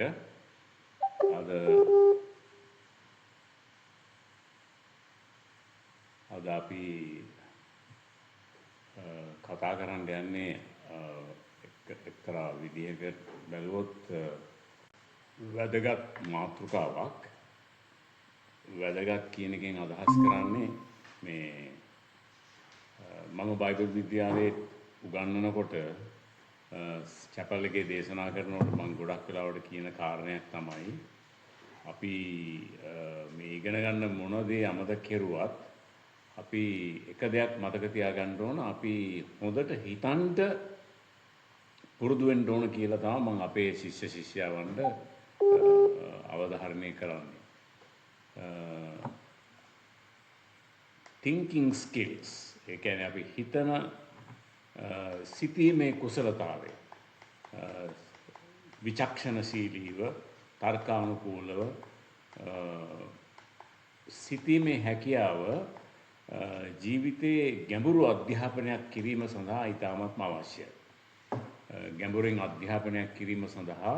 අද අද අපි කතා කරන්න යන්නේ එක්තරා විදිහකට බැලුවොත් වැදගත් මාතෘකාවක්. වැදගත් කියන එකෙන් අදහස් කරන්නේ මේ මම බයිබල් විද්‍යාලයේ උගන්වනකොට චැපල් එකේ දේශනා කරනකොට මම ගොඩක් වෙලාවට කියන කාරණයක් තමයි අපි මේ ඉගෙන ගන්න මොන දේ අමතක කෙරුවත් අපි එක දෙයක් මතක තියාගන්න ඕන, අපි හොඳට හිතන්න පුරුදු වෙන්න ඕන කියලා තමයි මම අපේ ශිෂ්‍ය ශිෂ්‍යාවන්ට අවධාරණය කරන්නේ. thinking skills, ඒ කියන්නේ අපි හිතන සිතීමේ කුසලතාවය, විචක්ෂණශීලීව තර්කානුකූලව සිතීමේ හැකියාව ජීවිතයේ ගැඹුරු අධ්‍යාපනයක් කිරීම සඳහා ඉතාමත්ම අවශ්‍යයි. ගැඹුරින් අධ්‍යාපනයක් කිරීම සඳහා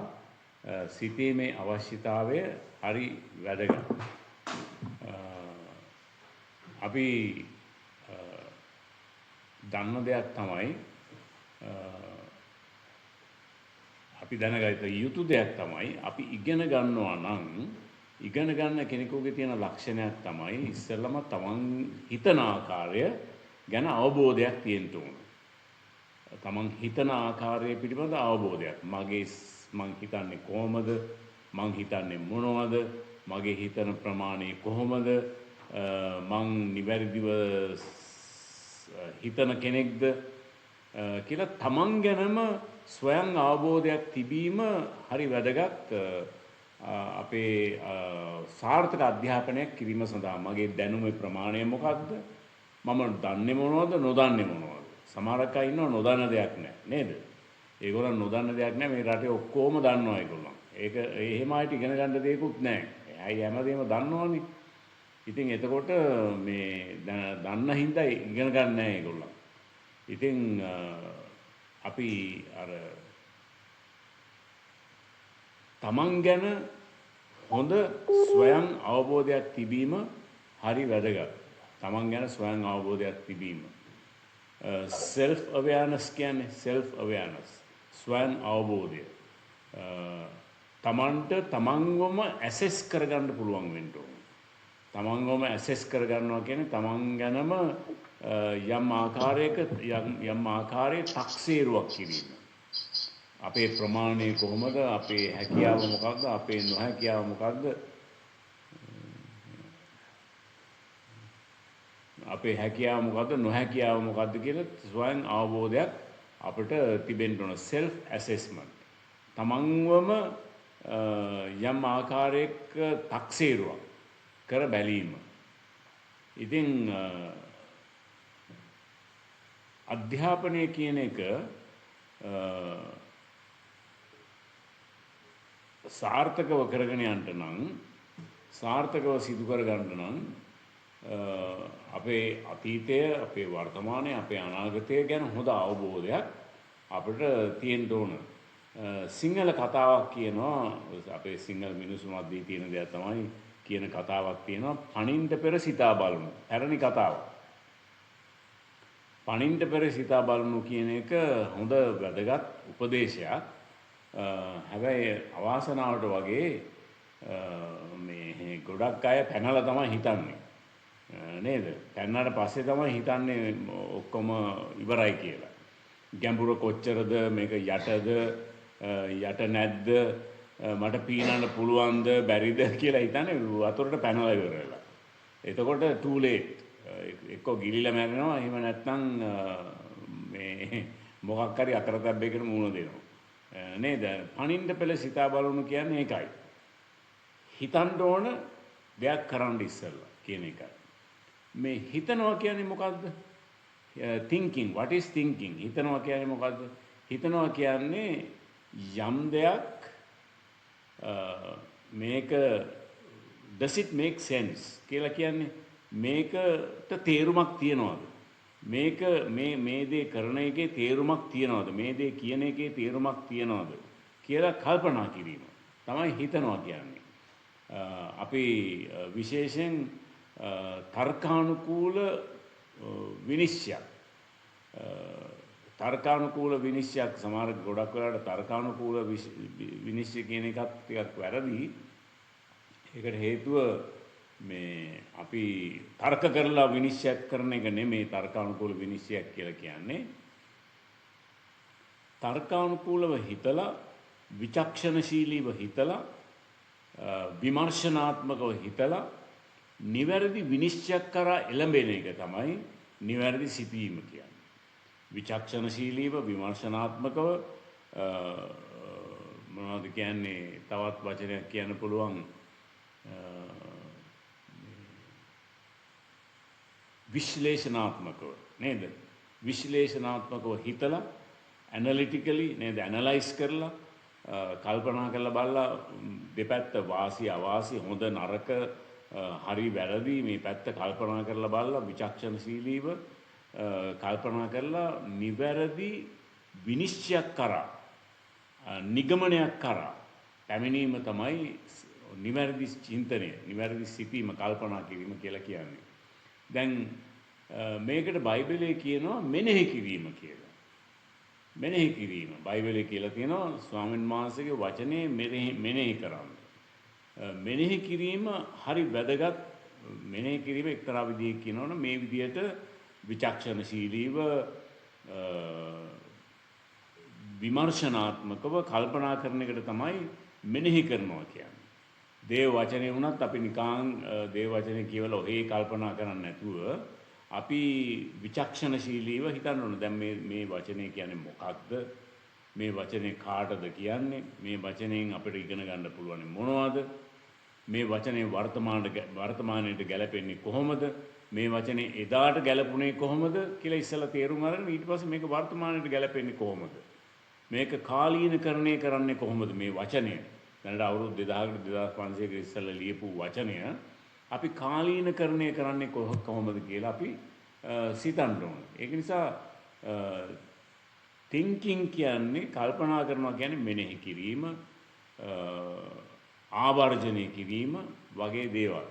සිතීමේ අවශ්‍යතාවය හරි වැදගත්. අපි දන්න දෙයක් තමයි, අපි දැනගත යුතු දෙයක් තමයි, අපි ඉගෙන ගන්නවා නම් ඉගෙන ගන්න කෙනෙකුගේ තියෙන ලක්ෂණයක් තමයි ඉස්සෙල්ලම තමන් හිතන ආකාරය ගැන අවබෝධයක් තියෙන්න ඕන. තමන් හිතන ආකාරය පිළිබඳ අවබෝධයක්. මං හිතන්නේ කොහොමද? මං හිතන්නේ මොනවද? මගේ හිතන ප්‍රමාණය කොහොමද? මං නිවැරදිව හිතන කෙනෙක්ද කියලා තමන් ගැනම ස්වයං අවබෝධයක් තිබීම හරි වැදගත්. අපේ සාර්ථක අධ්‍යාපනයක් කිරීම සඳහා මගේ දැනුමේ ප්‍රමාණය මොකක්ද? මම දන්නේ මොනවද? නොදන්නේ මොනවද? සමහරක් අය ඉන්නවා නොදන්න දෙයක් නැහැ නේද? ඒගොල්ලන් නොදන්න දෙයක් නැහැ. මේ රටේ ඔක්කොම දන්නවා ඒගොල්ලන්. ඒක එහෙම ආയിട്ട് ඉගෙන ගන්න දෙයක්වත් නැහැ. ඇයි හැමදේම දන්නවනේ. ඉතින් එතකොට මේ දන්න හින්දා ඉගෙන ගන්න නැහැ ඒගොල්ලන්. ඉතින් අපි අර තමන් ගැන හොඳ ස්වයං අවබෝධයක් තිබීම හරි වැදගත්. තමන් ගැන ස්වයං අවබෝධයක් තිබීම. self awareness කියන්නේ self awareness, ස්වයං අවබෝධය. තමන්ට තමන්වම ඇසෙස් කරගන්න පුළුවන් වෙන්න ඕන. තමන්වම ඇසෙස් කරගන්නවා කියන්නේ තමන් ගැනම යම් ආකාරයක තක්සේරුවක් කිරීම. අපේ ප්‍රමාණය කොහොමද? අපේ හැකියාව මොකක්ද? අපේ නොහැකියාව මොකක්ද? අපේ හැකියාව මොකක්ද? නොහැකියාව මොකක්ද කියලා ස්වයං අවබෝධයක් අපිට තිබෙන්න ඕන. self assessment. තමන්වම යම් ආකාරයක තක්සේරුවක් කර බැලීම. ඉතින් අධ්‍යාපනය කියන එක සාර්ථකව කරගෙන යන්න නම්, සාර්ථකව සිදු කර ගන්න නම් අපේ අතීතය, අපේ වර්තමානය, අපේ අනාගතය ගැන හොඳ අවබෝධයක් අපිට තියෙන්න ඕන. සිංහල කතාවක් කියනවා, අපේ සිංහල මිනිස්සු මැදදී තියෙන දෙයක් තමයි කියන කතාවක් තියෙනවා, පණින්ට පෙර සිතා බලමු. පැරණි කතාවක්. පණින්ට පෙර සිතා බලමු කියන එක හොඳ වැදගත් උපදේශයක්. හැබැයි අවාසනාවට වගේ මේ ගොඩක් අය පැනලා තමයි හිතන්නේ නේද? පැනනට පස්සේ තමයි හිතන්නේ ඔක්කොම ඉවරයි කියලා. ගැඹුර කොච්චරද, මේක යටද යට නැද්ද, මට පීනන්න පුළුවන්ද බැරිද කියලා හිතන්නේ වතුරට පැනලා ඉවරලා. එතකොට too late. එක්කෝ ගිලිලා මැරෙනවා, එහෙම නැත්නම් මේ මොකක් හරි අකරතැබ්බයකට මුහුණ දෙනවා. නේද? පණින්න පෙළ සිතා බලමු කියන්නේ ඒකයි. හිතන්න ඕන දෙයක් කරන්න ඉස්සෙල්ලා කියන එකයි. මේ හිතනවා කියන්නේ මොකද්ද? thinking. What is thinking? හිතනවා කියන්නේ මොකද්ද? හිතනවා කියන්නේ යම් දෙයක් මේක does it make sense කියලා කියන්නේ මේකට තේරුමක් තියනවද? මේක මේ දේ කරන එකේ තේරුමක් තියනවද? මේ දේ කියන එකේ තේරුමක් තියනවද කියලා කල්පනා කිරීම. තමයි හිතනවා කියන්නේ. අපි විශේෂයෙන් තර්කානුකූල විනිශ්චයක් තර්කානුකූල විනිශ්චයක් සමහර ගොඩක් වෙලාවට තර්කානුකූල විනිශ්චය කියන එකත් ටිකක් වැරදි. ඒකට හේතුව මේ අපි තර්ක කරලා විනිශ්චය කරන එක නෙමෙයි තර්කානුකූල විනිශ්චයක් කියලා කියන්නේ. තර්කානුකූලව හිතලා විචක්ෂණශීලීව හිතලා විමර්ශනාත්මකව හිතලා නිවැරදි විනිශ්චයක් කරා එළඹෙන එක තමයි නිවැරදි සිතීම කියන්නේ. විචක්ෂණශීලීව විමර්ශනාත්මකව මොනවද කියන්නේ තවත් වචනයක් කියන්න පුළුවන් විශ්ලේෂණාත්මකව නේද? විශ්ලේෂණාත්මකව හිතලා ඇනලිටිකලි නේද ඇනලයිස් කරලා කල්පනා කරලා බලලා දෙපැත්ත වාසි අවාසි හොඳ නරක හරි වැරදි මේ පැත්ත කල්පනා කරලා බලලා විචක්ෂණශීලීව කල්පනා කරලා නිවැරදි විනිශ්චයක් කරා නිගමනයක් කරා පැමිණීම තමයි නිවැරදි චින්තනය නිවැරදි සිතීම කල්පනා කිරීම කියලා කියන්නේ. දැන් මේකට බයිබලයේ කියනවා මෙනෙහි කිරීම කියලා. මෙනෙහි කිරීම බයිබලයේ කියලා තියෙනවා ස්වාමීන් වහන්සේගේ වචනේ මෙනෙහි කරන්න. මෙනෙහි කිරීම හරි වැදගත්. මෙනෙහි කිරීම එක්තරා විදිහක් කියනවනේ මේ විදිහට විචක්ෂණශීලීව විමර්ශනාත්මකව කල්පනා කරන එකට තමයි මෙනෙහි කරනවා කියන්නේ. දේව වචනේ වුණත් අපි නිකං දේව වචනේ කියවලා ඔහේ කල්පනා කරන්නේ නැතුව අපි විචක්ෂණශීලීව හිතන්න ඕන. දැන් මේ වචනේ කියන්නේ මොකක්ද? මේ වචනේ කාටද කියන්නේ? මේ වචනෙන් අපිට ඉගෙන ගන්න පුළුවන් මොනවද? මේ වචනේ වර්තමානයට ගැලපෙන්නේ කොහොමද? මේ වචනේ එදාට ගැලපුණේ කොහොමද කියලා ඉස්සෙල්ලා තේරුම් අරගෙන ඊට පස්සේ මේක වර්තමානයට ගැලපෙන්නේ කොහොමද? මේක කාලීනකරණය කරන්නේ කොහොමද මේ වචනය? දැනට අවුරුදු 2000කට 2500කට ඉස්සෙල්ලා ලියපු වචනය අපි කාලීනකරණය කරන්නේ කොහොමද කියලා අපි සිතන්න ඕනේ. ඒක නිසා thinking කියන්නේ කල්පනා කරනවා කියන්නේ මෙනෙහි කිරීම ආවර්ජනය කිරීම වගේ දේවල්.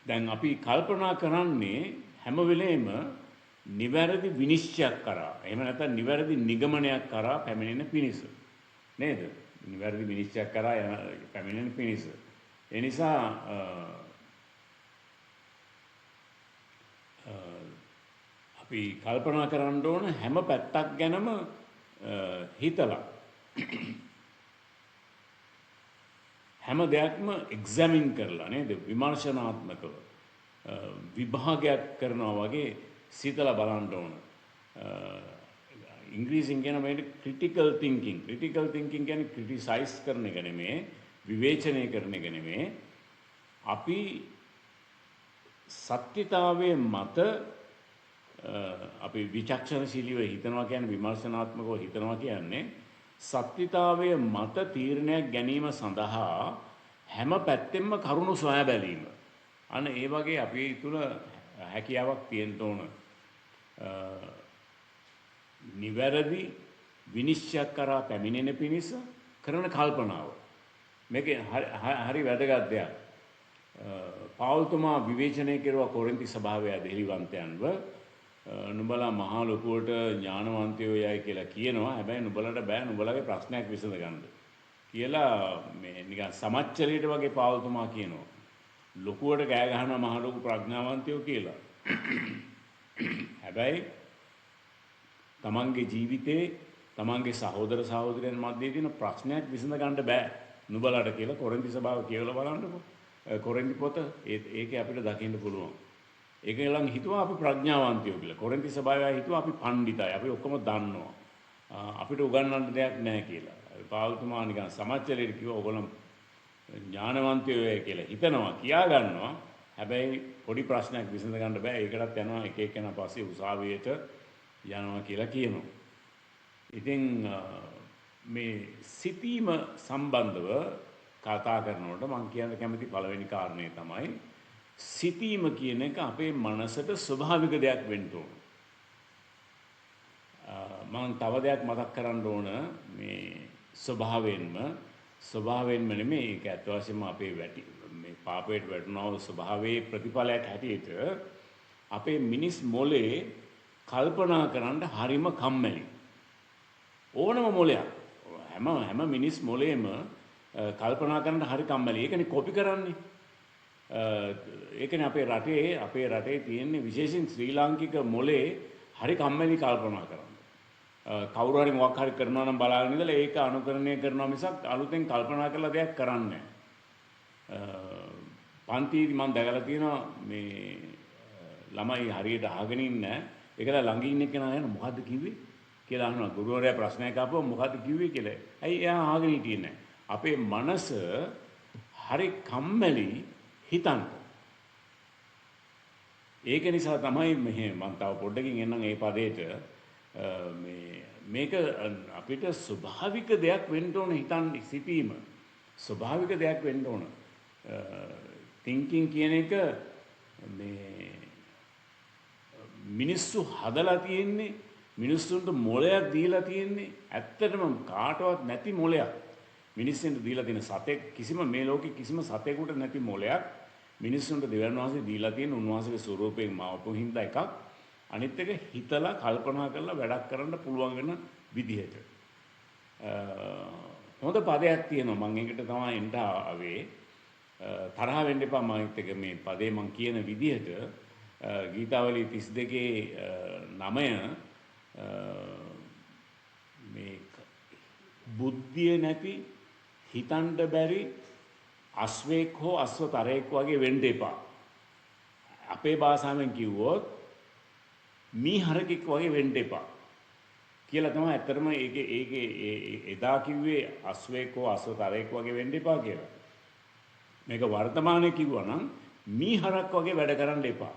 දැන් අපි කල්පනා කරන්නේ හැම වෙලේම නිවැරදි විනිශ්චයක් කරා. එහෙම නැත්නම් නිවැරදි නිගමනයක් කරා පැමිණෙන පිණිස. නේද? නිවැරදි විනිශ්චයක් කරා පැමිණෙන පිණිස. ඒ නිසා අපි කල්පනා කරන්න ඕන හැම පැත්තක් ගැනම හිතලා හැම දෙයක්ම එක්සැමින් කරලා නේද විමර්ශනාත්මකව විභාගයක් කරනවා වගේ සිතලා බලන්න ඕන. ඉංග්‍රීසියෙන් කියන මේකට ක්‍රිටිකල් තින්කින්. ක්‍රිටිකල් තින්කින් කියන්නේ ක්‍රිටිසයිස් කරන එක නෙමෙයි, විවේචනය කරන එක නෙමෙයි. අපි සත්‍යතාවයේ මත අපි විචක්ෂණශීලීව හිතනවා කියන්නේ විමර්ශනාත්මකව හිතනවා කියන්නේ සත්‍යතාවයේ මත තීරණයක් ගැනීම සඳහා හැම පැත්තෙම කරුණු සොයා බැලීම. අන්න ඒ වගේ අපි තුල හැකියාවක් තියෙන්න ඕන. නිවැරදි විනිශ්චයක් කරා පැමිණෙන පිණිස කරන කල්පනාව. මේක හරි වැදගත් දෙයක්. පාවුල්තුමා විවේචනය කෙරුවා කොරින්ති සභාවේ දෙහිවන්තයන්ව නුඹලා මහා ලොකුවට ඥානවන්තයෝ යයි කියලා කියනවා. හැබැයි නුඹලට බෑ නුඹලගේ ප්‍රශ්නයක් විසඳ ගන්න කියලා මේ නිකන් සමච්චලයට වගේ පාවුල්තුමා කියනවා. ලොකුවට කෑ ගහනවා මහා ලොකු ප්‍රඥාවන්තයෝ කියලා. හැබැයි තමන්ගේ ජීවිතේ තමන්ගේ සහෝදර සහෝදරයන් මැදේ තියෙන ප්‍රශ්නයක් විසඳ ගන්න බෑ නුඹලට කියලා කොරින්ති සභාව කියවලා බලන්නකො. කොරින්ති පොත ඒකේ අපිට දකින්න පුළුවන්. ඒකෙන් හිතුවා අපි ප්‍රඥාවන්තයෝ කියලා. කොරින්ති සභාවය හිතුවා අපි පඬිතයි. අපි ඔක්කොම දන්නවා. අපිට උගන්වන්න දෙයක් නැහැ කියලා. පාවුල්තුමා නිකන් සමච්චලයට කිව්වා ඔයගොල්ලෝ ඥානවන්තයෝ කියලා හිතනවා කියා ගන්නවා. හැබැයි පොඩි ප්‍රශ්නයක් විසඳ ගන්න බෑ. ඒකටත් යනවා එක එක්කෙනා පස්සේ උසාවියට යනවා කියලා කියනවා. ඉතින් මේ සිතීම සම්බන්ධව කතා කරනකොට මම කියන්න කැමති පළවෙනි කාරණේ තමයි සිතීම කියන එක අපේ මනසට ස්වභාවික දෙයක් වෙන්න ඕන. මම තව දෙයක් මතක් කරන්න ඕන මේ ස්වභාවයෙන්ම නෙමෙයි ඒක ඇත්ත වශයෙන්ම අපේ මේ පාපයට වැටුණා වූ ස්වභාවයේ ප්‍රතිඵලයක් හැටියට අපේ මිනිස් මොලේ කල්පනා කරන්න හරිම කම්මැලි. ඕනම මොලයක් හැම මිනිස් මොලේම කල්පනා කරන්න හරි කම්මැලි. ඒකනේ කොපි කරන්නේ. ඒකනේ අපේ රටේ තියෙන විශේෂයෙන් ශ්‍රී ලාංකික මොලේ හරි කම්මැලි කල්පනා කරන්න. කවුරු හරි මොකක් හරි කරනවා නම් බලාගෙන ඉඳලා ඒක අනුකරණය කරනවා මිසක් අලුතෙන් කල්පනා කරලා දෙයක් කරන්නේ නැහැ. පන්තියේදී මම දැකලා තියෙනවා මේ ළමයි හරියට අහගෙන ඉන්නේ ඒකලා ළඟ ඉන්න කෙනා යන මොකද්ද කිව්වේ කියලා අහනවා. ගුරුවරයා ප්‍රශ්නයක් අහපුවා මොකද්ද කිව්වේ කියලා. ඇයි එයා අහගෙන හිටියේ නැහැ. අපේ මනස හරි කම්මැලි හිතන්න. ඒක නිසා තමයි මම තව පොඩ්ඩකින් එන්නම් මේ පදේට මේක අපිට ස්වභාවික දෙයක් වෙන්න ඕන හිතන්න සිටීම ස්වභාවික දෙයක් වෙන්න ඕන. thinking කියන එක මේ මිනිස්සු හදලා තියෙන්නේ මිනිස්සුන්ට මොලයක් දීලා තියෙන්නේ ඇත්තටම කාටවත් නැති මොලයක්. මිනිස්සුන්ට දීලා තියෙන සතෙක් මේ ලෝකේ කිසිම සතෙකුට නැති මොලයක් මිනිස්සුන්ට දෙවියන් වහන්සේ දීලා තියෙන උන්වහන්සේගේ ස්වරූපයෙන් මවපු හින්දා එකක්. අනිත් එක හිතලා කල්පනා කරලා වැඩක් කරන්න පුළුවන් වෙන විදිහට. හොඳ පදයක් තියෙනවා මම ඒකට තමයි එන්න ආවේ. තරහ වෙන්න එපා මම එක මේ පදේ මම කියන විදිහට ගීතාවලි 32 මේ බුද්ධිය නැති හිතන්න බැරි අස්වේක් හෝ අස්වතරයෙක් වගේ වෙන්න එපා. අපේ භාෂාවෙන් කිව්වොත් මීහරකෙක් වගේ වෙන්න එපා කියලා තමයි ඇත්තටම ඒකේ එදා කිව්වේ අස්වේක් හෝ අස්වතරයෙක් වගේ වෙන්න එපා කියලා. මේක වර්තමානයේ කිව්වා නම් මීහරක් වගේ වැඩ කරන්න එපා.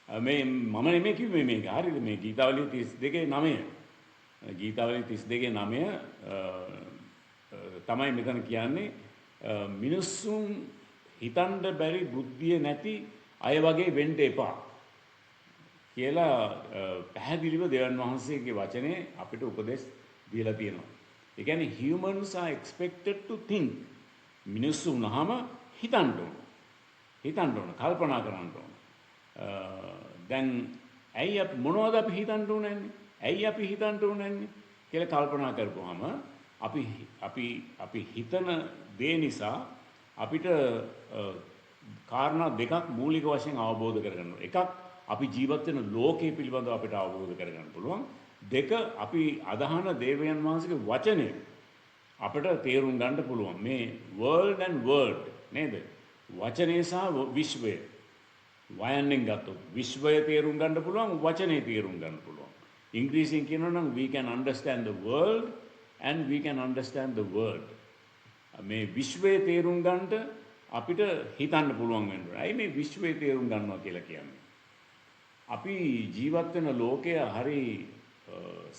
මම නෙමෙයි කිව්වේ මේක. හරිද? මේ ගීතාවලිය 32:9. ගීතාවලිය 32:9 තමයි මෙතන කියන්නේ මිනිස්සුන් හිතන්න බැරි බුද්ධිය නැති අය වගේ වෙන්න එපා කියලා පැහැදිලිව දෙවියන් වහන්සේගේ වචනේ අපිට උපදෙස් දීලා තියෙනවා. ඒ කියන්නේ humans are expected to think. මිනිස්සු වුණාම හිතන්න ඕන. කල්පනා කරන්න ඕන. දැන් ඇයි අපි මොනවද අපි හිතන්න ඕනන්නේ? ඇයි අපි හිතන්න ඕනන්නේ කියලා කල්පනා කරපුවාම අපි හිතන දේ නිසා අපිට කාරණා දෙකක් මූලික වශයෙන් අවබෝධ කරගන්න ඕනේ. එකක් අපි ජීවත් වෙන ලෝකයේ පිළිබඳව අපිට අවබෝධ කරගන්න පුළුවන්. දෙක අපි අදහන දේවයන් වහන්සේගේ වචනය අපිට තේරුම් ගන්න පුළුවන්. මේ world and word නේද? වචනය සහ විශ්වය. වයන්ෙන් ගත්තොත් විශ්වය තේරුම් ගන්න පුළුවන්, වචනේ තේරුම් ගන්න පුළුවන්. ඉංග්‍රීසියෙන් කියනවා නම් we can understand the world and we can understand the word. මේ විශ්වයේ තේරුම් ගන්නට අපිට හිතන්න පුළුවන් වෙනවා. ඇයි මේ විශ්වයේ තේරුම් ගන්නවා කියලා කියන්නේ? අපි ජීවත් වෙන ලෝකය හරි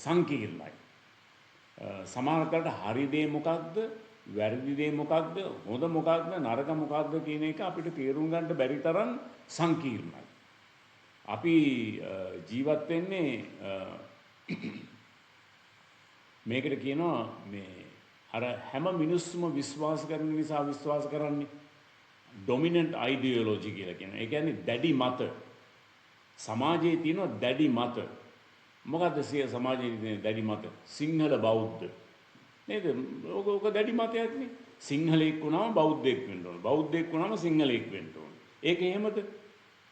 සංකීර්ණයි. සමහරකට හරි දේ මොකක්ද, වැරදි දේ මොකක්ද, හොඳ මොකක්ද, නරක මොකක්ද කියන එක අපිට තේරුම් ගන්න බැරි තරම් සංකීර්ණයි. අපි ජීවත් වෙන්නේ මේකට කියනවා මේ අර හැම මිනිස්සුම විශ්වාස කරන නිසා විශ්වාස කරන්නේ dominant ideology කියලා කියනවා. ඒ කියන්නේ දැඩි මත. සමාජයේ තියෙන දැඩි මත. මොකද්ද සමාජයේ තියෙන දැඩි මත? සිංහල බෞද්ධ. නේද? ඕක දැඩි මතයක් නේ. සිංහලෙක් වුණාම බෞද්ධයෙක් වෙන්න ඕන. බෞද්ධයෙක් වුණාම සිංහලෙක් වෙන්න ඕන. ඒක එහෙමද?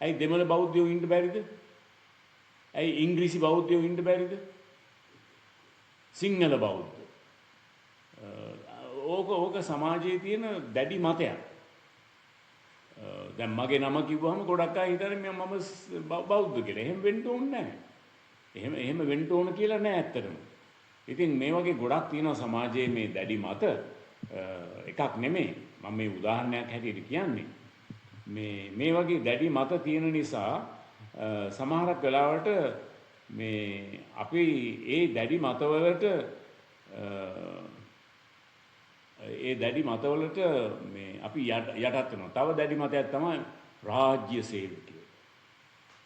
ඇයි දෙමළ බෞද්ධයෝ ඉන්න බැරිද? ඇයි ඉංග්‍රීසි බෞද්ධයෝ ඉන්න බැරිද? සිංහල බෞද්ධ. ඕක සමාජයේ තියෙන දැඩි මතයක්. දැන් මගේ නම කිව්වහම ගොඩක් අය හිතන්නේ මම බෞද්ධ කියලා. එහෙම වෙන්න ඕනේ නැහැ. එහෙම වෙන්න ඕන කියලා නෑ ඇත්තටම. ඉතින් මේ වගේ ගොඩක් තියෙනවා සමාජයේ මේ දැඩි මත. එකක් නෙමෙයි. මම මේ උදාහරණයක් හැටියට කියන්නේ. මේ වගේ දැඩි මත තියෙන නිසා සමහරක් වෙලාවට මේ අපි ඒ දැඩි මතවලට මේ අපි යටත් වෙනවා. තව දැඩි මතයක් තමයි රාජ්‍ය සේවකයෝ.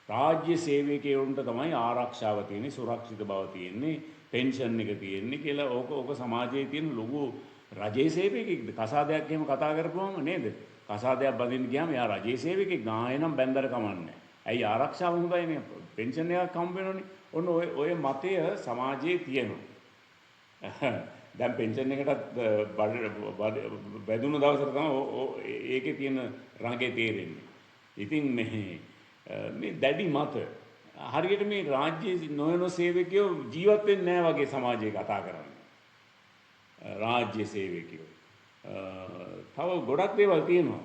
රාජ්‍ය සේවකයන්ට තමයි ආරක්ෂාව තියෙන්නේ, සුරක්ෂිත බව තියෙන්නේ, පෙන්ෂන් එක තියෙන්නේ කියලා ඕක සමාජයේ තියෙන ලොකු රජයේ සේවකෙක්ද කසාදයක් එහෙම කතා කරපුවම නේද? කසාදයක් බඳින්න ගියාම එයා රජයේ සේවකෙක් නාය නම් බැන්දර කමන්නේ. ඇයි ආරක්ෂාව හොඳයිනේ, පෙන්ෂන් එකක් හම්බ වෙනවනේ. ඔන්න ඔය මතය සමාජයේ තියෙනවා. දැන් පෙන්ෂන් එකටත් බැදුණු දවසට තමයි ඒකේ තියෙන රඟේ තේරෙන්නේ. ඉතින් මේ දැඩි මත හරියට මේ රාජ්‍ය නොවන සේවකයෝ ජීවත් වෙන්නේ නැහැ වගේ සමාජයේ කතා කරන්නේ. රාජ්‍ය සේවකයෝ. තව ගොඩක් දේවල් තියෙනවා.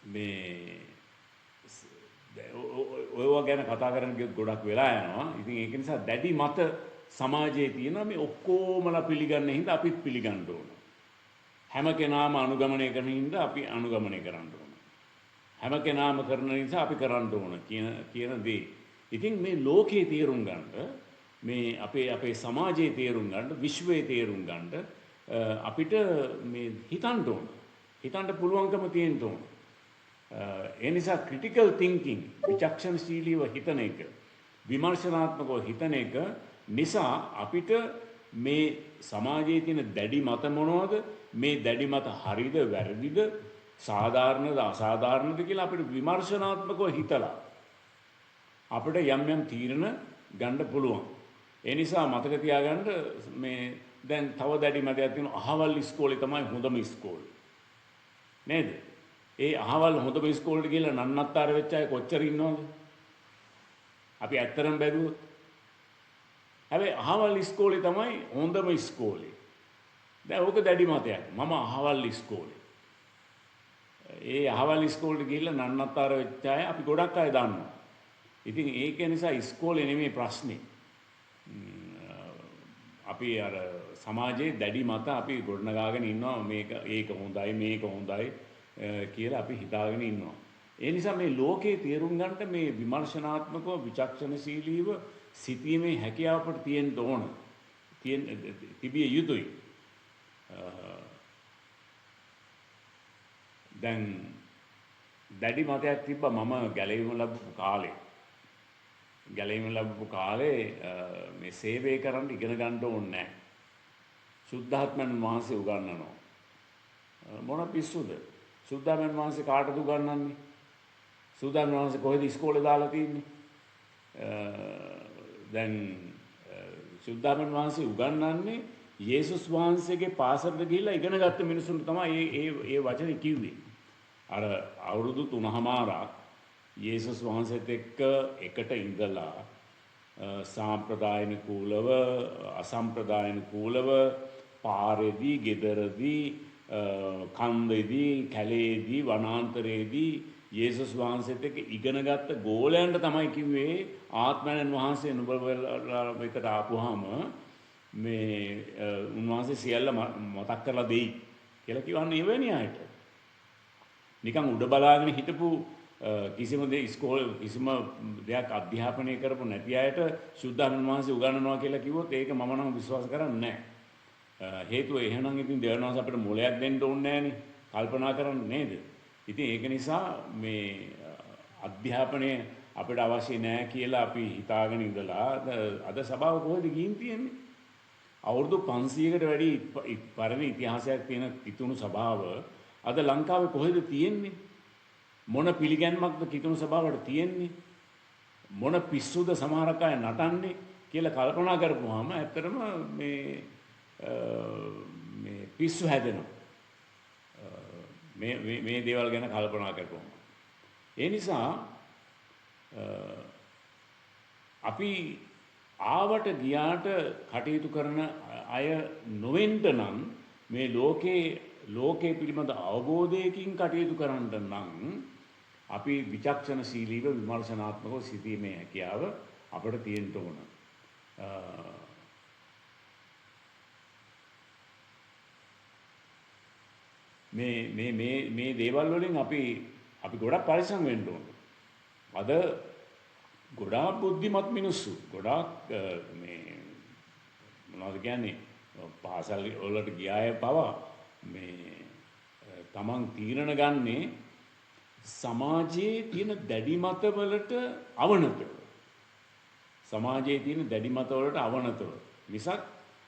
මේ ඔයවා ගැන කතා කරන්න ගියොත් ගොඩක් වෙලා යනවා. ඉතින් ඒක නිසා දැඩි මත සමාජයේ තියෙනවා. මේ ඔක්කොමලා පිළිගන්න හින්දා අපිත් පිළිගන්න ඕන. හැම කෙනාම අනුගමනය කරන හින්දා අපි අනුගමනය කරන්න ඕන. හැම කෙනාම කරන නිසා අපි කරන්න ඕන කියන දේ. ඉතින් මේ ලෝකයේ තේරුම් ගන්න, මේ අපේ සමාජයේ තේරුම් ගන්න, විශ්වයේ තේරුම් ගන්න අපිට මේ හිතන්න ඕන. හිතන්න පුළුවන්කම තියෙන්න ඕන. ඒ නිසා ක්‍රිටිකල් තින්කින්, විචක්ෂණශීලීව හිතන එක, විමර්ශනාත්මකව හිතන එක නිසා අපිට මේ සමාජයේ තියෙන දැඩි මත මොනවද, මේ දැඩි මත හරිද වැරදිද, සාධාරණද අසාධාරණද කියලා අපිට විමර්ශනාත්මකව හිතලා අපිට යම් තීරණ ගන්න පුළුවන්. ඒ නිසා මතක තියාගන්න මේ දැන් තව දැඩි මතයක් තියෙනවා, අහවල් ඉස්කෝලේ තමයි හොඳම ඉස්කෝලේ. නේද? ඒ අහවල් හොඳම ඉස්කෝලේට ගිහලා නන්නත්තර වෙච්ච අය කොච්චර ඉන්නවද? අපි ඇත්තරම බැලුවොත්. හැබැයි අහවල් ඉස්කෝලේ තමයි හොඳම ඉස්කෝලේ. දැන් ඕක දැඩි මතයක්. මම අහවල් ඉස්කෝලේ. ඒ අහවල් ඉස්කෝලේට ගිහලා නන්නත්තර වෙච්ච අය අපි ගොඩක් අය දන්නවා. ඉතින් ඒක නිසා ඉස්කෝලේ නෙමෙයි ප්‍රශ්නේ. අපි අර සමාජයේ දැඩි මත අපි ගොඩනගාගෙන ඉන්නවා, ඒක හොඳයි මේක හොඳයි කියලා අපි හිතාගෙන ඉන්නවා. ඒ නිසා මේ ලෝකේ තේරුම් ගන්නට මේ විමර්ශනාත්මකව විචක්ෂණශීලීව සිටීමේ හැකියාව අපට තියෙන්න ඕන. තිබිය යුතුයි. දැන් දැඩි මතයක් තිබ්බා මම ගැලවීම ලැබපු කාලේ මේ සේවය කරන්න ඉගෙන ගන්න ඕනේ නැහැ. සුද්ධාත්මයන් වහන්සේ උගන්වනවා. මොන පිස්සුද? සුද්ධාත්මයන් වහන්සේ කාටද උගන්වන්නේ? සුද්ධාත්මයන් වහන්සේ කොහෙද ඉස්කෝලේ දාලා තියෙන්නේ? දැන් සුද්ධාත්මයන් වහන්සේ උගන්වන්නේ යේසුස් වහන්සේගේ පාසලට ගිහිල්ලා ඉගෙන ගත්ත මිනිසුන්ට තමයි ඒ වචනේ කිව්වේ. අර අවුරුදු 3මාරක් යේසුස් වහන්සේත් එක්ක එකට ඉඳලා සාම්ප්‍රදායිකූලව අසම්ප්‍රදායිකූලව පාරේදී, ගෙදරදී, කන්දේදී, කැලේදී, වනාන්තරයේදී යේසුස් වහන්සේත් එක්ක ඉගෙන ගත්ත ගෝලයන්ට තමයි කිව්වේ ආත්මයන් වහන්සේ නුඹ වෙතට ආපුවාම මේ උන්වහන්සේ සියල්ල මතක් කරලා දෙයි කියලා කිව්වන්නේ එවැනි අයට. නිකන් උඩ බලාගෙන හිටපු කිසිම දෙයක් අධ්‍යාපනය කරපු නැති අයට සුද්ධාත්ම වහන්සේ උගන්වනවා කියලා කිව්වොත් ඒක මම නම් විශ්වාස කරන්නේ නැහැ. හේතුව එහෙනම් ඉතින් දෙවියන් වහන්සේ අපිට මොලයක් දෙන්න ඕනේ නැහනේ. කල්පනා කරන්න නේද? ඉතින් ඒක නිසා මේ අධ්‍යාපනය අපිට අවශ්‍ය නැහැ කියලා අපි හිතාගෙන ඉඳලා අද සභාව කොහෙද ගිහින් තියෙන්නේ? අවුරුදු 500කට වැඩි පරණ ඉතිහාසයක් තියෙන කිතුණු සභාව අද ලංකාවේ කොහෙද තියෙන්නේ? මොන පිළිගැන්මක්ද කිතුණු සභාවට තියෙන්නේ? මොන පිස්සුද සමහරක් අය නටන්නේ කියලා කල්පනා කරපුවාම ඇත්තටම මේ පිස්සු හැදෙනවා. මේ දේවල් ගැන කල්පනා කරපුවාම. ඒ නිසා අපි ආවට ගියාට කටයුතු කරන අය නොවෙන්න නම් මේ ලෝකයේ පිළිබඳ අවබෝධයකින් කටයුතු කරන්න නම් අපි විචක්ෂණශීලීව විමර්ශනාත්මකව සිටීමේ හැකියාව අපට තියෙන්න ඕන. මේ දේවල් වලින් අපි ගොඩක් පරිස්සම් වෙන්න ඕන. අද ගොඩාක් බුද්ධිමත් මිනිස්සු ගොඩාක් මේ මොනවද කියන්නේ පාසල් වලට ගියාය පවා මේ තමන් තීරණ ගන්නේ සමාජයේ තියෙන දැඩි මතවලට අවනතව. සමාජයේ තියෙන දැඩි මතවලට අවනතව. මිසක්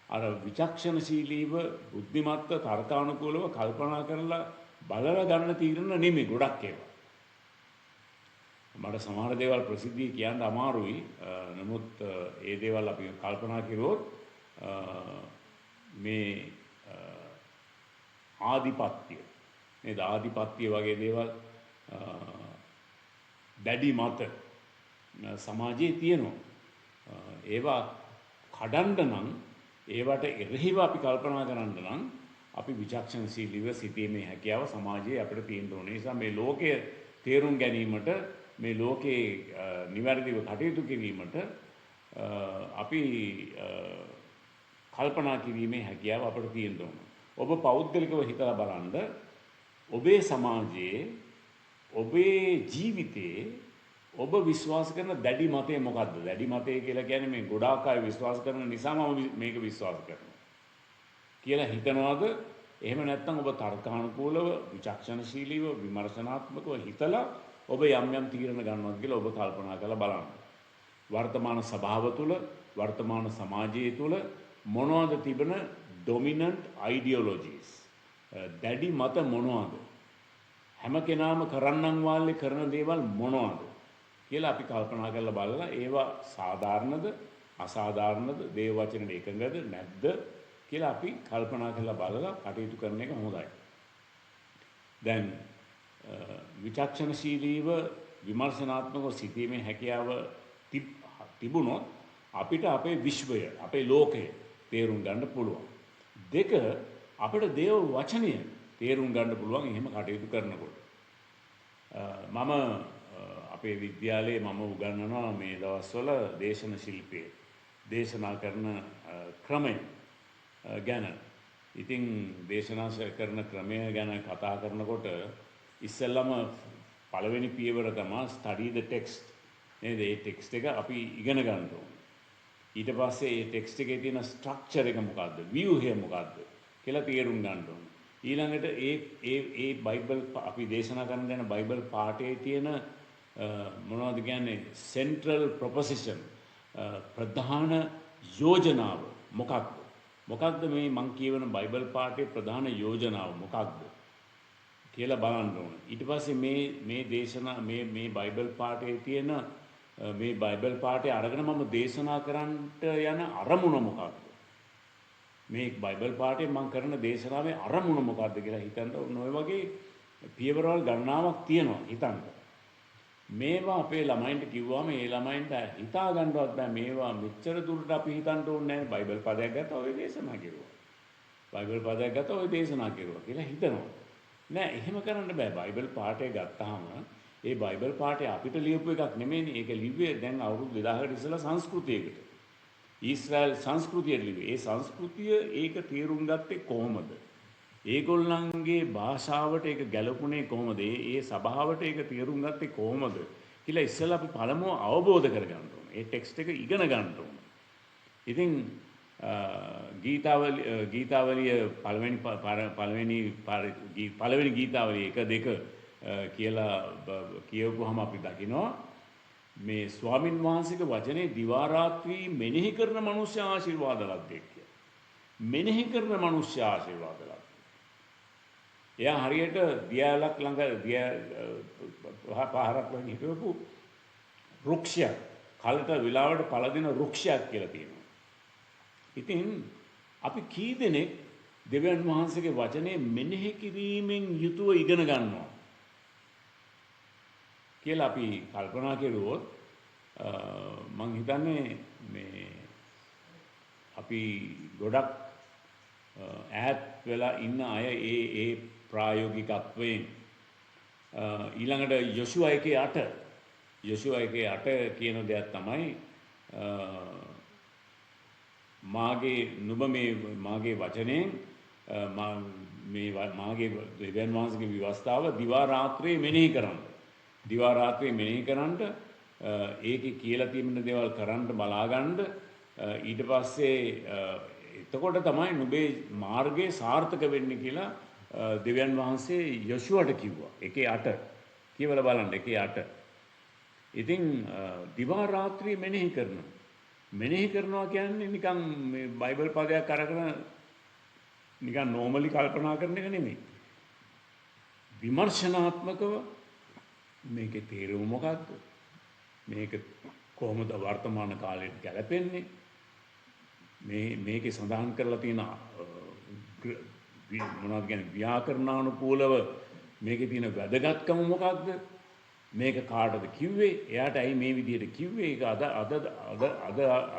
අර විචක්ෂණශීලීව බුද්ධිමත්ව තර්කානුකූලව කල්පනා කරලා බලලා ගන්න තීරණ නෙමෙයි ගොඩක් ඒවා. මට සමහර දේවල් ප්‍රසිද්ධිය කියන්න අමාරුයි. නමුත් ඒ දේවල් අපි කල්පනා කළොත් මේ ආධිපත්‍ය නේද ආධිපත්‍ය වගේ දේවල් දැඩි මත සමාජයේ තියෙනවා. ඒවා කඩන්න නම් ඒවට එරෙහිව අපි කල්පනා කරන්න නම් අපි විචක්ෂණශීලීව සිටීමේ හැකියාව සමාජයේ අපිට තියෙන්න ඕනේ. ඒ නිසා මේ ලෝකය තේරුම් ගැනීමට මේ ලෝකේ නිවැරදිව කටයුතු කිරීමට අපි කල්පනා කිරීමේ හැකියාව අපිට තියෙන්න ඕන. ඔබ පෞද්ගලිකව හිතලා බලන්න ඔබේ සමාජයේ ඔබේ ජීවිතයේ ඔබ විශ්වාස කරන දැඩි මතය මොකද්ද? දැඩි මතය කියලා කියන්නේ මේ ගොඩාක් අය විශ්වාස කරන නිසාම මේක විශ්වාස කරනවා කියලා හිතනවාද? එහෙම නැත්නම් ඔබ තර්කානුකූලව විචක්ෂණශීලීව විමර්ශනාත්මකව හිතලා ඔබ යම් යම් තීරණ ගන්නවද කියලා ඔබ කල්පනා කරලා බලන්න. වර්තමාන සභාව තුළ වර්තමාන සමාජයේ තුළ මොනවද තිබෙන dominant ideologies? දැඩි මත මොනවද? හැම කෙනාම කරන්නම් වාල්ලේ කරන දේවල් මොනවද කියලා අපි කල්පනා කරලා බලලා ඒවා සාධාරණද අසාධාරණද දේව වචනෙට එකඟද නැද්ද කියලා අපි කල්පනා කරලා බලලා කටයුතු කරන එක හොඳයි. දැන් විචක්ෂණශීලීව විමර්ශනාත්මකව සිටීමේ හැකියාව තිබුණොත් අපිට අපේ විශ්වය අපේ ලෝකය තේරුම් ගන්න පුළුවන්. දෙක අපිට දේව වචනය තේරුම් ගන්න පුළුවන් එහෙම කටයුතු කරනකොට. මම අපේ විද්‍යාලයේ මම උගන්වනවා මේ දවස්වල දේශන ශිල්පයේ දේශනා කරන ක්‍රමය ගැන. ඉතින් දේශනා කරන ක්‍රමය ගැන කතා කරනකොට ඉස්සෙල්ලම පළවෙනි පියවර තමයි study the text. නේද? ඒ ටෙක්ස්ට් එක අපි ඉගෙන ගන්න ඕනේ. ඊට පස්සේ ඒ ටෙක්ස්ට් එකේ තියෙන ස්ට්‍රක්චර් එක මොකද්ද? ව්‍යුහය මොකද්ද කියලා තේරුම් ගන්න ඕනේ. ඊළඟට ඒ බයිබල් අපි දේශනා කරන දැන බයිබල් පාඨයේ තියෙන මොනවද කියන්නේ සෙන්ට්‍රල් ප්‍රොපොසිෂන් ප්‍රධාන යෝජනාව මොකක්ද? මොකක්ද මේ මං කියවන බයිබල් පාඨයේ ප්‍රධාන යෝජනාව මොකක්ද කියලා බලන්න ඕනේ. ඊට පස්සේ මේ දේශනා මේ බයිබල් පාඨයේ තියෙන මේ බයිබල් පාඨය අරගෙන මම දේශනා කරන්නට යන අරමුණ මොකක්ද? මේ බයිබල් පාඨයෙන් මම කරන දේශනාවේ අරමුණ මොකක්ද කියලා හිතන්න ඕන. ඔය වගේ පියවරවල් ගණනාවක් තියෙනවා හිතන්න. මේවා අපේ ළමයින්ට කිව්වම ඒ ළමයින්ට හිතා ගන්නවත් බෑ මේවා මෙච්චර දුරට අපි හිතන්න ඕනේ නැහැ. බයිබල් පදයක් ගත්තා ඔය දේශනා කෙරුවා. බයිබල් පදයක් ගත්තා ඔය දේශනා කෙරුවා කියලා හිතනවා. නෑ එහෙම කරන්න බෑ. බයිබල් පාඨය ගත්තාම ඒ බයිබල් පාඨය අපිට ලියපු එකක් නෙමෙයිනේ. ඒක ලිව්වේ දැන් අවුරුදු 2000කට ඉස්සෙල්ලා සංස්කෘතියකට. ඊශ්‍රායල් සංස්කෘතියට ලිව්වේ. ඒ සංස්කෘතිය ඒක තේරුම් ගත්තේ කොහොමද? ඒගොල්ලන්ගේ භාෂාවට ඒක ගැලපුණේ කොහොමද? ඒ සභාවට ඒක තේරුම් ගත්තේ කොහොමද කියලා ඉස්සෙල්ලා අපි පළමුව අවබෝධ කරගන්න ඕනේ. ඒ ටෙක්ස්ට් එක ඉගෙන ගන්න ඕනේ. ඉතින් ගීතාවලිය පළවෙනි ගීතාවලිය 1 2 කියලා කියවුවාම අපි දකිනවා මේ ස්වාමින් වහන්සේගේ වචනේ දිවා රාත්‍රී මෙනෙහි කරන මනුෂ්‍ය ආශිර්වාද ලද්දේ කියලා. මෙනෙහි කරන මනුෂ්‍ය ආශිර්වාද ලද්දේ. එයා හරියට දියාලක් ළඟ පහරක් වගේ හිටවපු වෘක්ෂයක්. කලට විලාවට පළදින වෘක්ෂයක් කියලා තියෙනවා. ඉතින් අපි කී දෙනෙක් දෙවියන් වහන්සේගේ වචනේ මෙනෙහි කිරීමෙන් යුතුව ඉගෙන ගන්නවා කියලා අපි කල්පනා කරුවොත් මම හිතන්නේ මේ අපි ගොඩක් ඈත් වෙලා ඉන්න අය ඒ ප්‍රායෝගිකත්වයෙන් ඊළඟට යොෂුවා 1:8 කියන දෙයක් තමයි මාගේ වචනයෙන් මාගේ දෙවියන් වහන්සේගේ විවස්ථාව දිවා රාත්‍රියේ මෙනෙහි කරන්න. දිවා රාත්‍රියේ මෙනෙහි කරන්න ඒකේ කියලා තියෙන දේවල් කරන්න බලා ගන්න ඊට පස්සේ එතකොට තමයි නුඹේ මාර්ගය සාර්ථක වෙන්නේ කියලා දෙවියන් වහන්සේ යොෂුවට කිව්වා. 1:8 කියවලා බලන්න 1:8. ඉතින් දිවා රාත්‍රියේ මෙනෙහි කරනවා. මෙනෙහි කරනවා කියන්නේ නිකන් මේ බයිබල් පදයක් අරගෙන නිකන් නෝමලි කල්පනා කරන එක නෙමෙයි. විමර්ශනාත්මකව මේකේ තේරුම මොකක්ද? මේක කොහොමද වර්තමාන කාලයට ගැලපෙන්නේ? මේකේ සඳහන් කරලා තියෙන මොනවද කියන්නේ ව්‍යාකරණානුකූලව මේකේ තියෙන වැදගත්කම මොකක්ද? මේක කාටද කිව්වේ? එයාට ඇයි මේ විදිහට කිව්වේ? ඒක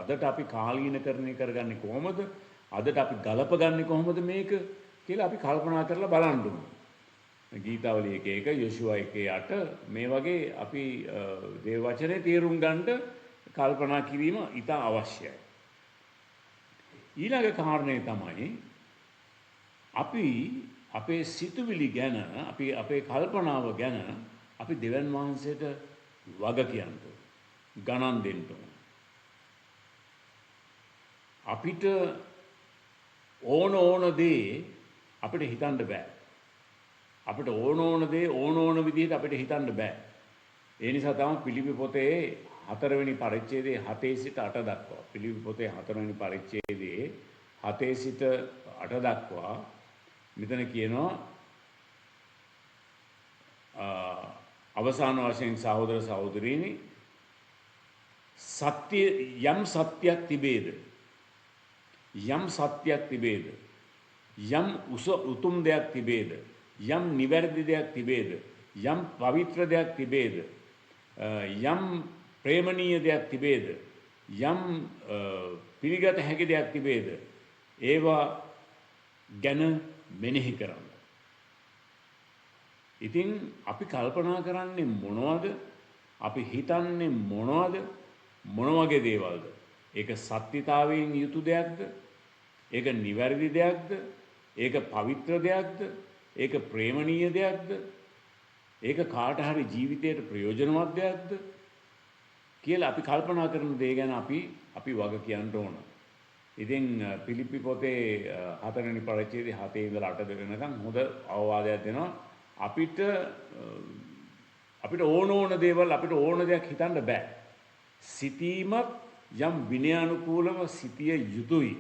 අදට අපි කාලීනකරණය කරගන්නේ කොහොමද? අදට අපි ගලපගන්නේ කොහොමද මේක කියලා අපි කල්පනා කරලා බලන්න ඕනේ. ගීතාවලිය 1:1 යොෂුවා 1:8 මේ වගේ අපි දේව වචනේ තේරුම් ගන්නට කල්පනා කිරීම ඉතා අවශ්‍යයි. ඊළඟ කාරණේ තමයි අපි අපේ සිතුවිලි ගැන අපේ කල්පනාව ගැන අපි දෙවියන් වහන්සේට වග කියන්න ඕන. ගණන් දෙන්න ඕන. අපිට ඕන දේ අපිට හිතන්න බෑ. අපිට ඕන දේ ඕන විදිහට අපිට හිතන්න බෑ. ඒ නිසා තමයි පිලිපි පොතේ 4 වෙනි පරිච්ඡේදයේ 7 සිට 8 දක්වා පිලිපි පොතේ 4 වෙනි පරිච්ඡේදයේ 7 සිට 8 දක්වා මෙතන කියනවා අවසාන වශයෙන් සහෝදර සහෝදරීනි සත්‍ය යම් සත්‍යයක් තිබේද යම් උතුම් දෙයක් තිබේද යම් නිවැරදි දෙයක් තිබේද යම් පවිත්‍ර දෙයක් තිබේද යම් ප්‍රේමණීය දෙයක් තිබේද යම් පිළිගත හැකි දෙයක් තිබේද ඒවා ගැන මෙනෙහි කරන්න. ඉතින් අපි කල්පනා කරන්නේ මොනවද? අපි හිතන්නේ මොනවද? මොන වගේ දේවල්ද? ඒක සත්‍යතාවයෙන් යුතු දෙයක්ද? ඒක නිවැරදි දෙයක්ද? ඒක පවිත්‍ර දෙයක්ද? ඒක ප්‍රේමණීය දෙයක්ද? ඒක කාට හරි ජීවිතයට ප්‍රයෝජනවත් දෙයක්ද? කියලා අපි කල්පනා කරන දේ ගැන අපි වග කියන්න ඕන. ඉතින් පිලිප්පි පොතේ 4 වෙනි පරිච්ඡේදයේ 7 ඉඳලා 8 වෙනකන් හොඳ අවවාදයක් දෙනවා. අපිට ඕන දේවල් අපිට ඕන දෙයක් හිතන්න බෑ. සිතීමත් යම් විනයානුකූලව සිටිය යුතුයි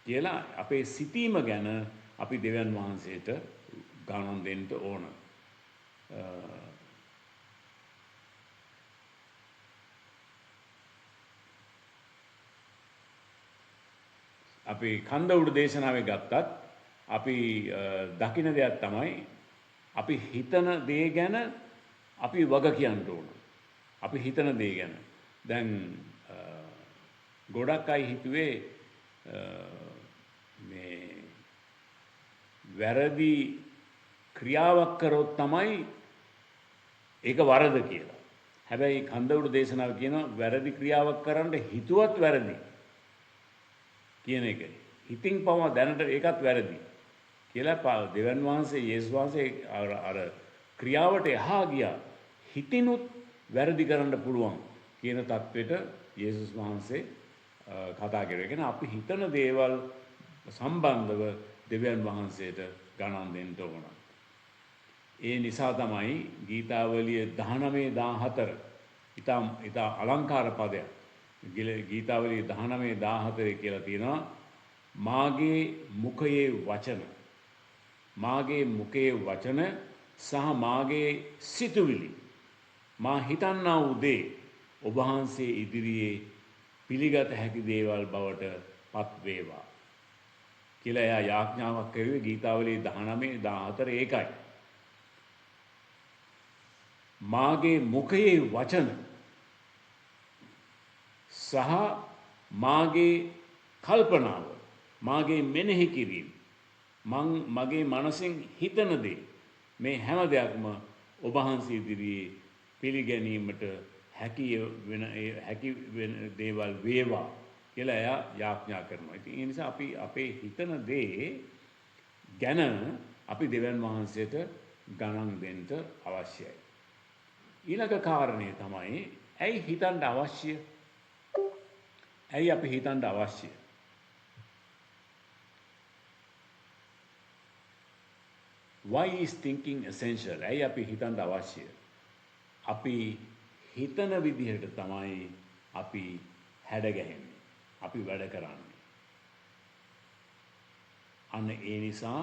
කියලා අපේ සිතීම ගැන අපි දෙවියන් වහන්සේට ගණන් දෙන්න ඕන. අපි කන්ද උඩ දේශනාවේ ගත්තත් අපි දකින දෙයක් තමයි අපි හිතන දේ ගැන අපි වග කියන්න ඕන. අපි හිතන දේ ගැන. දැන් ගොඩක් අය හිතුවේ මේ වැරදි ක්‍රියාවක් කරොත් තමයි ඒක වරද කියලා. හැබැයි කන්ද උඩ දේශනාව කියනවා වැරදි ක්‍රියාවක් කරන්න හිතුවත් වැරදි කියන එක. හිතින් පවා දැනට ඒකත් වැරදි කියලා දෙවියන් වහන්සේ යේසුස් වහන්සේ අර ක්‍රියාවට එහා ගියා. හිතිනුත් වැරදි කරන්න පුළුවන් කියන தത്വෙට යේසුස් වහන්සේ කතා කරේ. ඒ කියන්නේ අපි හිතන දේවල් සම්බන්ධව දෙවියන් වහන්සේට ගණන් දෙන්න ඕන. ඒ නිසා තමයි ගීතාවලිය 19:14 ඉතා අලංකාර පදයක්. ගීතාවලිය 19:14 කියලා තියෙනවා මාගේ මුඛයේ වචන සහ මාගේ සිතුවිලි මා හිතන්නා වූ දේ ඔබ වහන්සේ ඉදිරියේ පිළිගත හැකි දේවල් බවට පත් වේවා කියලා එයා යාඥාවක් කරුවේ ගීතාවලිය 19:14 ඒකයි. මාගේ මුඛයේ වචන සහ මාගේ කල්පනාව මාගේ මෙනෙහි කිරීම මගේ මනසෙන් හිතන දේ මේ හැම දෙයක්ම ඔබ වහන්සේ ඉදිරියේ පිළිගැනීමට හැකි වෙන දේවල් වේවා කියලා එයා යාඥා කරනවා. ඉතින් ඒ නිසා අපි අපේ හිතන දේ ගැන අපි දෙවියන් වහන්සේට ගණන් දෙන්න අවශ්‍යයි. ඊළඟ කාරණේ තමයි ඇයි හිතන්න අවශ්‍ය? ඇයි අපි හිතන්න අවශ්‍ය? why is thinking essential? ඇයි අපි හිතන්න අවශ්‍ය? අපි හිතන විදිහට තමයි අපි හැඩගැහෙන්නේ. අපි වැඩ කරන්නේ. අන්න ඒ නිසා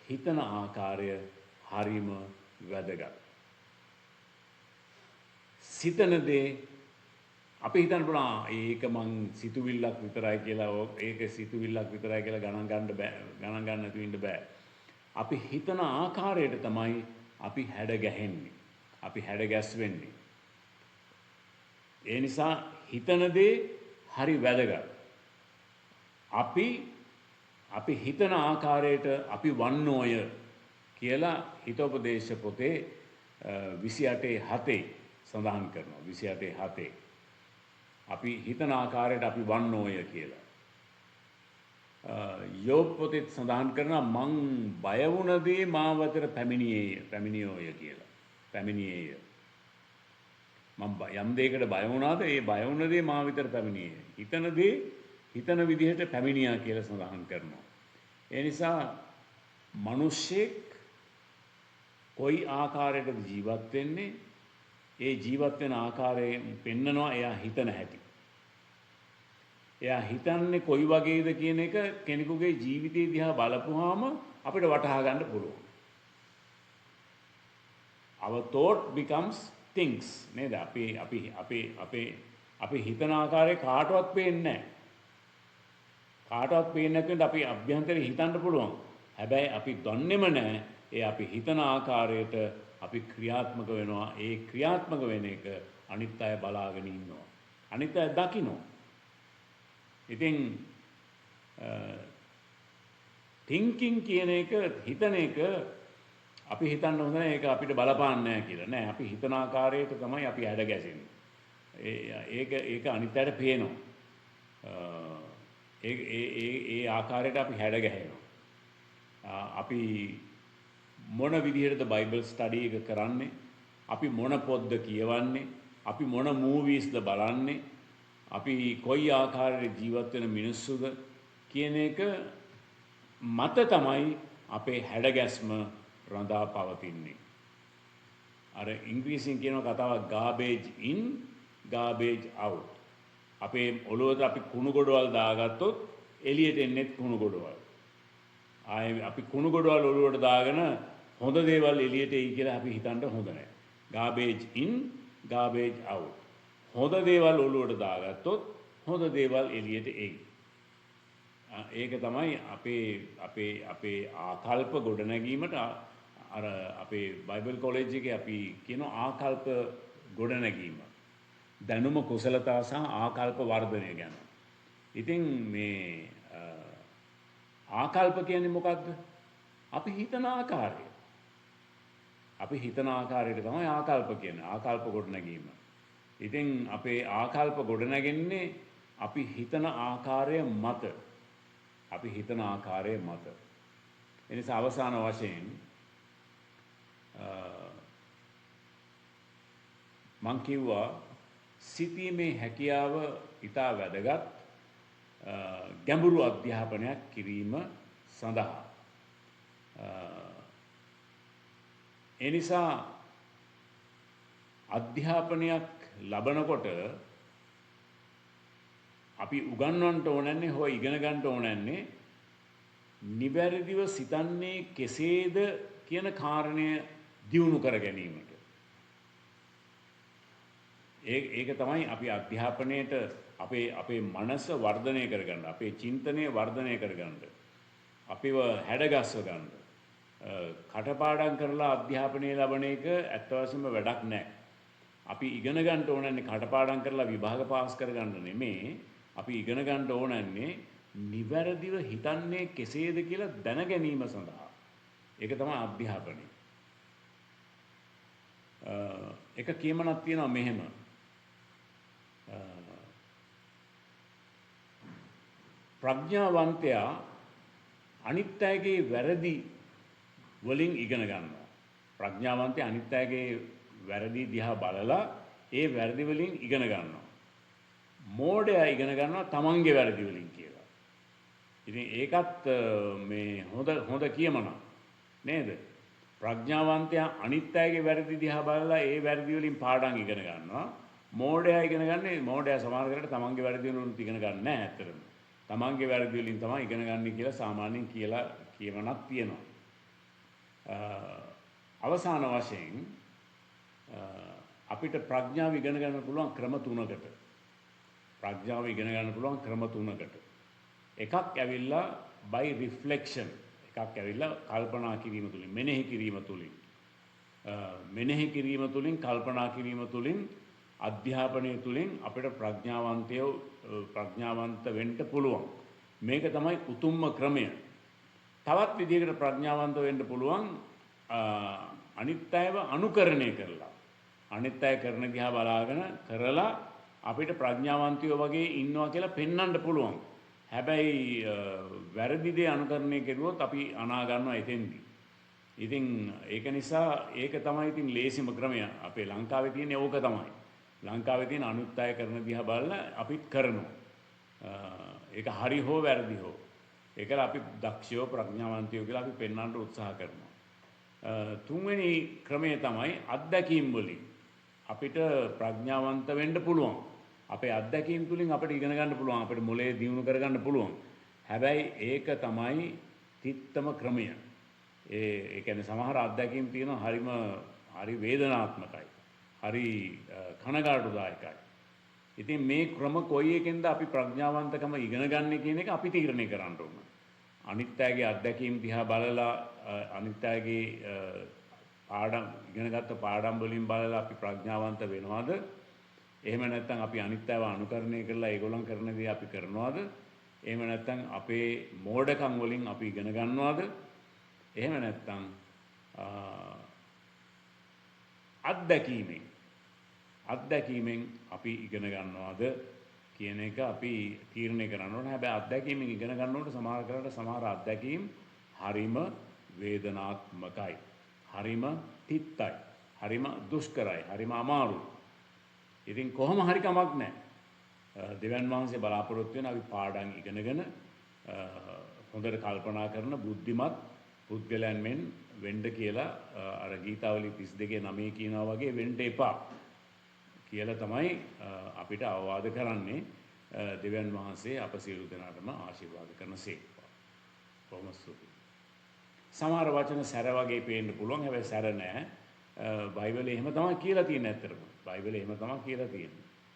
හිතන ආකාරය හරිම වැදගත්. සිතන දේ අපි හිතන්න පුළුවන් ඒක මං සිතුවිල්ලක් විතරයි කියලා ඒක සිතුවිල්ලක් විතරයි කියලා ගණන් ගන්න නැතුව ඉන්න බෑ. අපි හිතන ආකාරයට තමයි අපි හැඩ ගැහෙන්නේ. අපි හැඩ ගැස්වෙන්නේ. ඒ නිසා හිතන දේ හරි වැදගත්. අපි හිතන ආකාරයට අපි වන්නෝය කියලා හිතෝපදේශ පොතේ 28:7 සඳහන් කරනවා. 28:7 අපි හිතන ආකාරයට අපි වන්නෝය කියලා. යෝබ් පොතේ සඳහන් කරනවා මං බය වුණ දේ මා වෙතට පැමිණියෝය කියලා. පැමිණියේය. මම යම් දෙයකට බය වුණාද ඒ බය වුණ දේ මා වෙතට පැමිණියේ. හිතන දේ හිතන විදිහට පැමිණියා කියලා සඳහන් කරනවා. ඒ නිසා මිනිස්සෙක් කොයි ආකාරයකද ජීවත් වෙන්නේ ඒ ජීවත් වෙන ආකාරයෙන් පෙන්නනවා එයා හිතන හැටි. එයා හිතන්නේ කොයි වගේද කියන එක කෙනෙකුගේ ජීවිතය දිහා බලපුවාම අපිට වටහා ගන්න පුළුවන්. Our thought becomes things නේද? අපි හිතන ආකාරය කාටවත් පේන්නේ නැහැ. කාටවත් පේන්නේ නැත්නම් අපි අභ්‍යන්තරේ හිතන්න පුළුවන්. හැබැයි අපි දන්නේම නැහැ ඒ අපි හිතන ආකාරයට අපි ක්‍රියාත්මක වෙනවා. ඒ ක්‍රියාත්මක වෙන එක අනිත් අය බලාගෙන ඉන්නවා. අනිත් අය දකිනවා. ඉතින් thinking කියන එක හිතන එක අපි හිතන්න හොඳ නැහැ ඒක අපිට බලපාන්නේ නැහැ කියලා. නෑ අපි හිතන ආකාරයට තමයි අපි හැඩ ගැසෙන්නේ. ඒක අනිත් අයට පේනවා. ඒ ආකාරයට අපි හැඩ ගැහෙනවා. අපි මොන විදිහටද බයිබල් ස්ටඩි එක කරන්නේ? අපි මොන පොත්ද කියවන්නේ? අපි මොන මූවීස්ද බලන්නේ? අපි කොයි ආකාරයකට ජීවත් වෙන මිනිස්සුද කියන එක මත තමයි අපේ හැඩගැස්ම රඳා පවතින්නේ. අර ඉංග්‍රීසියෙන් කියන කතාවක් garbage in garbage out. අපේ ඔළුවට අපි කුණු ගොඩවල් දාගත්තොත් එළියට එන්නේ කුණු ගොඩවල්. අපි කුණු ගොඩවල් ඔළුවට දාගෙන හොඳ දේවල් එළියට එයි කියලා අපි හිතන්න හොඳ නැහැ. garbage in garbage out. හොඳ දේවල් ඔළුවට දාගත්තොත් හොඳ දේවල් එළියට එයි. ඒක තමයි අපේ ආකල්ප ගොඩනැගීමට අර අපේ බයිබල් කොලෙජ් එකේ අපි කියන ආකල්ප ගොඩනැගීම. දැනුම කුසලතා සහ ආකල්ප වර්ධනය ගැන. ඉතින් මේ ආකල්ප කියන්නේ මොකක්ද? අපි හිතන ආකාරය. අපි හිතන ආකාරයට තමයි ආකල්ප කියන්නේ. ආකල්ප ගොඩනැගීම. ඉතින් අපේ ආකල්ප ගොඩනැගෙන්නේ අපි හිතන ආකාරය මත. අපි හිතන ආකාරය මත. එනිසා අවසාන වශයෙන් මං කිව්වා සිතීමේ හැකියාව ඉතා වැදගත් ගැඹුරු අධ්‍යාපනයක් කිරීම සඳහා. එනිසා අධ්‍යාපනයක් ලබනකොට අපි උගන්වන්නට ඕනන්නේ හෝ ඉගෙන ගන්නට ඕනන්නේ නිවැරදිව සිතන්නේ කෙසේද කියන කාරණය දියුණු කර ගැනීමට. ඒක තමයි අපි අධ්‍යාපනයේට අපේ මනස වර්ධනය කරගන්න, අපේ චින්තනය වර්ධනය කරගන්න, අපිව හැඩගස්ව ගන්න. කටපාඩම් කරලා අධ්‍යාපනය ලබන එක ඇත්ත වශයෙන්ම වැඩක් නැහැ. අපි ඉගෙන ගන්න ඕනන්නේ කටපාඩම් කරලා විභාග පාස් කරගන්න නෙමෙයි. අපි ඉගෙන ගන්න ඕනන්නේ නිවැරදිව හිතන්නේ කෙසේද කියලා දැන ගැනීම සඳහා. ඒක තමයි අධ්‍යාපනය. එක කියමනක් තියෙනවා මෙහෙම. ප්‍රඥාවන්තයා අනිත් අයගේ වැරදි වලින් ඉගෙන ගන්නවා. ප්‍රඥාවන්තයා අනිත් අයගේ වැරදි දිහා බලලා ඒ වැරදි වලින් ඉගෙන ගන්නවා. මෝඩයා ඉගෙන ගන්නවා තමන්ගේ වැරදි වලින් කියලා. ඉතින් ඒකත් මේ හොඳ කියමනක් නේද? ප්‍රඥාවන්තයා අනිත් අයගේ වැරදි දිහා බලලා ඒ වැරදි වලින් පාඩම් ඉගෙන ගන්නවා. මෝඩයා ඉගෙන ගන්නේ මෝඩයා සමහර කරට තමන්ගේ වැරදි වලින් ඉගෙන ගන්න නැහැ ඇත්තටම. තමන්ගේ වැරදි වලින් තමයි ඉගෙන ගන්න කියලා සාමාන්‍යයෙන් කියලා කියවනක් තියෙනවා. අවසාන වශයෙන් අපිට ප්‍රඥාව ඉගෙන ගන්න පුළුවන් ක්‍රම තුනකට. ප්‍රඥාව ඉගෙන ගන්න පුළුවන් ක්‍රම තුනකට. එකක් ඇවිල්ලා by reflection. එකක් ඇවිල්ලා කල්පනා කිරීම තුලින් මෙනෙහි කිරීම තුලින් මෙනෙහි කිරීම තුලින් කල්පනා කිරීම තුලින් අධ්‍යාපනය තුලින් අපිට ප්‍රඥාවන්ත වෙන්න පුළුවන්. මේක තමයි උතුම්ම ක්‍රමය. තවත් විදිහකට ප්‍රඥාවන්ත වෙන්න පුළුවන් අනිත් අයව අනුකරණය කරලා. අනිත් අය කරන දිහා බලාගෙන කරලා අපිට ප්‍රඥාවන්තයෝ වගේ ඉන්නවා කියලා පෙන්වන්න පුළුවන්. හැබැයි වැරදි දේ අනුකරණය කෙරුවොත් අපි අනා ගන්නවා එතෙන්දී. ඉතින් ඒක නිසා ඒක තමයි ඉතින් ලේසිම ක්‍රමය. අපේ ලංකාවේ තියෙන ඕක තමයි. ලංකාවේ තියෙන අනිත් අය කරන දිහා බලලා අපිත් කරනවා. ඒක හරි හෝ වැරදි හෝ. ඒකල අපි දක්ෂයෝ ප්‍රඥාවන්තයෝ කියලා අපි පෙන්වන්න උත්සාහ කරනවා. තුන්වෙනි ක්‍රමය තමයි අත්දැකීම් වලින් අපිට ප්‍රඥාවන්ත වෙන්න පුළුවන්. අපේ අත්දැකීම් තුලින් අපිට ඉගෙන ගන්න පුළුවන්. අපිට මොලේ දියුණු කර ගන්න පුළුවන්. හැබැයි ඒක තමයි තිත්තම ක්‍රමය. ඒ කියන්නේ සමහර අත්දැකීම් තියෙනවා හරි වේදනාත්මකයි. හරි කනගාටුදායකයි. ඉතින් මේ ක්‍රම කොයි එකෙන්ද අපි ප්‍රඥාවන්තකම ඉගෙන ගන්න කියන එක අපි තීරණය කරන්න ඕන. අනිත් අයගේ අත්දැකීම් දිහා බලලා අනිත් අයගේ ඉගෙනගත්ත පාඩම් වලින් බලලා අපි ප්‍රඥාවන්ත වෙනවද? එහෙම නැත්නම් අපි අනිත් අයව අනුකරණය කරලා ඒගොල්ලන් කරන දේ අපි කරනවද? එහෙම නැත්නම් අපේ මෝඩකම් වලින් අපි ඉගෙන ගන්නවද? එහෙම නැත්නම් අත්දැකීමෙන් අපි ඉගෙන ගන්නවද කියන එක අපි තීරණය කරන්න ඕනේ. හැබැයි අත්දැකීමෙන් ඉගෙන ගන්නකොට සමහර අත්දැකීම් හරිම වේදනාත්මකයි. හරිම තිත්තයි. හරිම දුෂ්කරයි. හරිම අමාරුයි. ඉතින් කොහොම හරි කමක් නැහැ. දෙවියන් වහන්සේ බලාපොරොත්තු වෙන අපි පාඩම් ඉගෙනගෙන හොඳට කල්පනා කරන බුද්ධිමත් පුද්ගලයන් මෙන් වෙන්න කියලා අර ගීතාවලි 32:9 කියනවා වගේ වෙන්න එපා කියලා තමයි අපිට අවවාද කරන්නේ. දෙවියන් වහන්සේ අප සියලු දෙනාටම ආශිර්වාද කරනසේක්වා. බොහොම ස්තුතියි. සමහර වචන සැර වගේ පේන්න පුළුවන්. හැබැයි සැර නෑ. බයිබලයේ එහෙම තමයි කියලා තියෙන්නේ ඇත්තටම. බයිබලයේ එහෙම තමයි කියලා තියෙන්නේ.